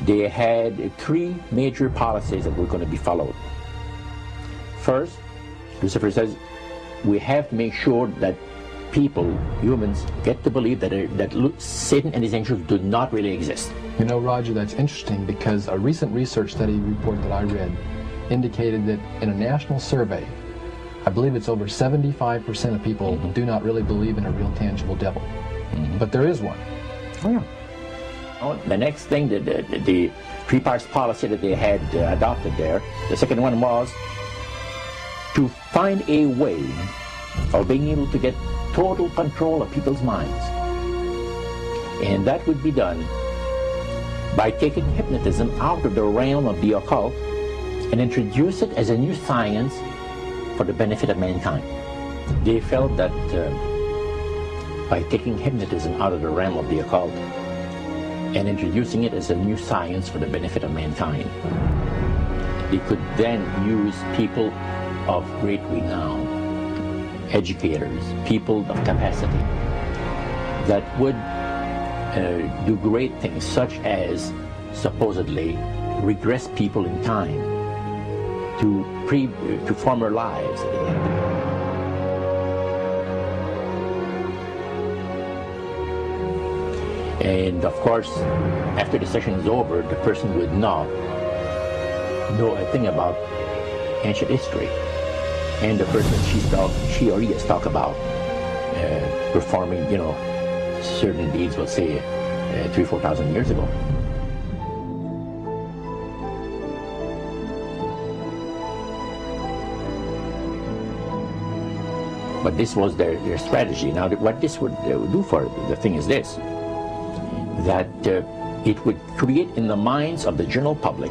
they had three major policies that were going to be followed. First, Lucifer says, we have to make sure that people, humans, get to believe that Satan and his angels do not really exist. You know, Roger, that's interesting, because a recent research study report that I read indicated that in a national survey, I believe it's over 75% of people do not really believe in a real tangible devil. But there is one. Oh, yeah. The next thing, the three-parts policy that they had adopted there, the second one was to find a way of being able to get total control of people's minds. And that would be done by taking hypnotism out of the realm of the occult and introduce it as a new science for the benefit of mankind. They felt that by taking hypnotism out of the realm of the occult and introducing it as a new science for the benefit of mankind, they could then use people of great renown, educators, people of capacity, that would do great things, such as supposedly regress people in time to former lives that they had. And of course, after the session is over, the person would not know a thing about ancient history. And the person she or he has talked about performing, certain deeds, let's say, 3,000 or 4,000 years ago. But this was their strategy. Now, what this would do for the thing is this, that it would create in the minds of the general public,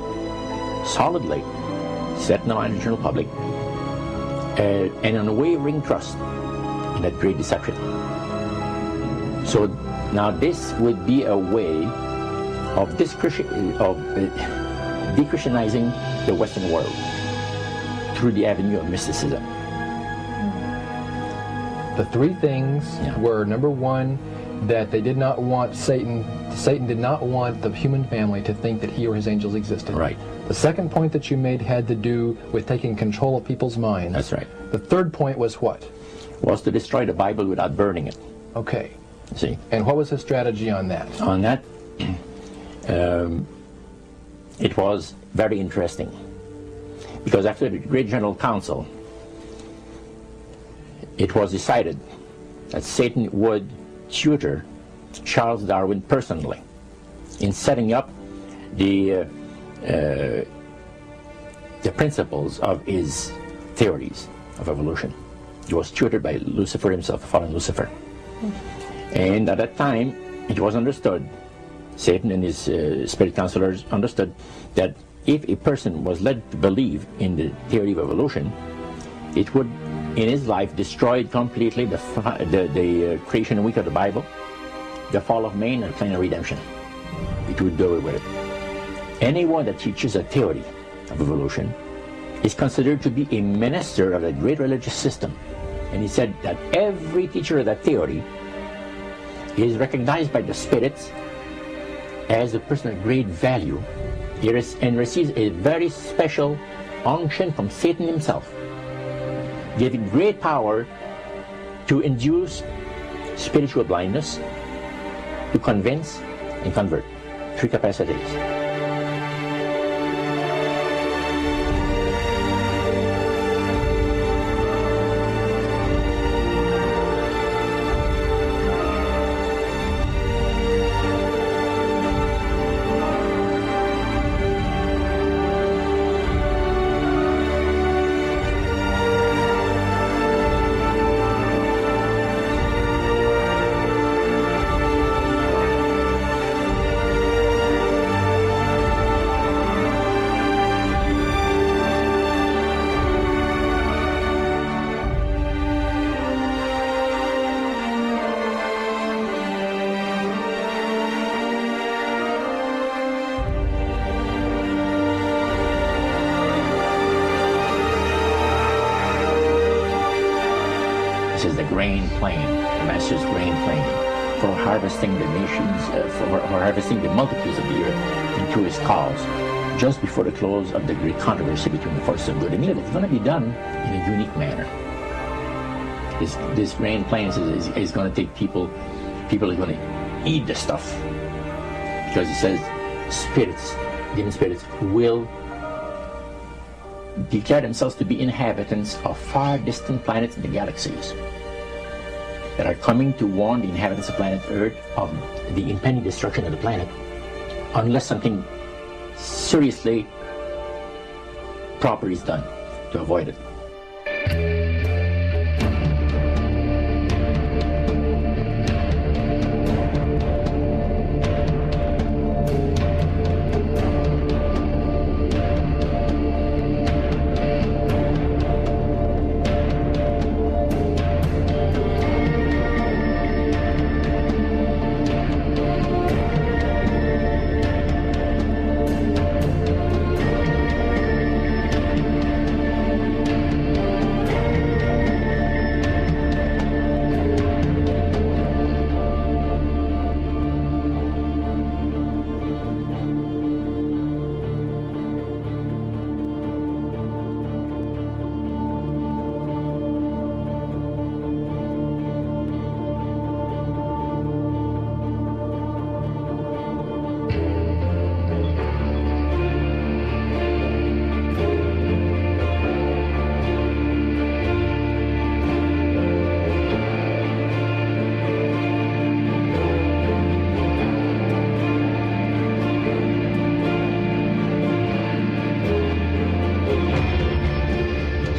solidly set in the mind of the general public, an unwavering trust in that great deception. So now this would be a way of de-Christianizing the Western world through the avenue of mysticism. The three things were, number one, that they did not want Satan did not want the human family to think that he or his angels existed. Right. The second point that you made had to do with taking control of people's minds. That's right. The third point was what? Was to destroy the Bible without burning it. Okay. See? And what was his strategy on that? On that, it was very interesting. Because after the Great General Council, it was decided that Satan would tutor Charles Darwin personally in setting up the principles of his theories of evolution. He was tutored by Lucifer himself, fallen Lucifer. And at that time, it was understood, Satan and his spirit counselors understood, that if a person was led to believe in the theory of evolution, it would, in his life, destroy completely the creation week of the Bible, the fall of man, and the plan of redemption. It would do away with it. Anyone that teaches a theory of evolution is considered to be a minister of a great religious system. And he said that every teacher of that theory is recognized by the spirits as a person of great value and receives a very special unction from Satan himself, giving great power to induce spiritual blindness, to convince and convert. Three capacities. This is the grain plane, the master's grain plane. for harvesting the nations, for harvesting the multitudes of the earth into his cause, just before the close of the great controversy between the forces of good and evil. It's going to be done in a unique manner. This grand plan is going to take people are going to eat the stuff, because it says spirits, demon spirits, will declare themselves to be inhabitants of far distant planets in the galaxies that are coming to warn the inhabitants of planet Earth of the impending destruction of the planet, unless something seriously proper is done to avoid it.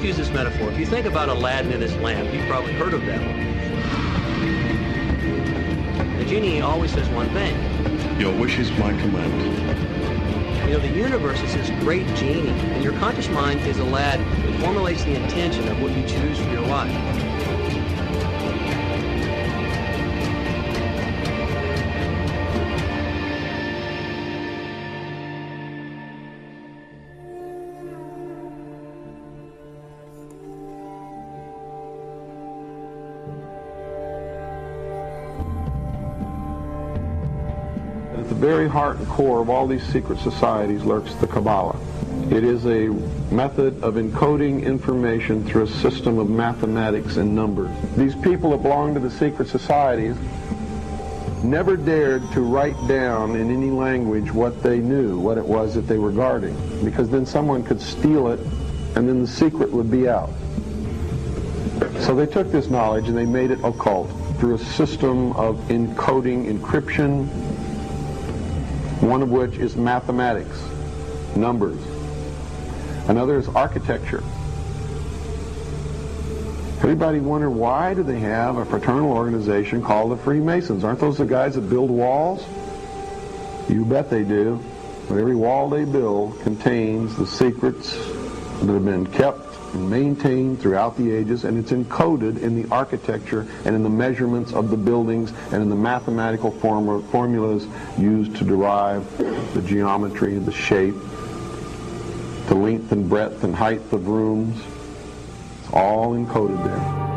Use this metaphor. If you think about Aladdin and his lamp, you've probably heard of that one. The genie always says one thing. Your wish is my command. You know, the universe is this great genie, and your conscious mind is Aladdin. It formulates the intention of what you choose for your life. At the very heart and core of all these secret societies lurks the Kabbalah. It is a method of encoding information through a system of mathematics and numbers. These people that belong to the secret societies never dared to write down in any language what they knew, what it was that they were guarding, because then someone could steal it and then the secret would be out. So they took this knowledge and they made it occult through a system of encoding, encryption, one of which is mathematics, numbers. Another is architecture. Everybody wonder, why do they have a fraternal organization called the Freemasons? Aren't those the guys that build walls? You bet they do. But every wall they build contains the secrets that have been kept and maintained throughout the ages, and it's encoded in the architecture and in the measurements of the buildings and in the mathematical formulas used to derive the geometry, the shape, the length and breadth and height of rooms. It's all encoded there.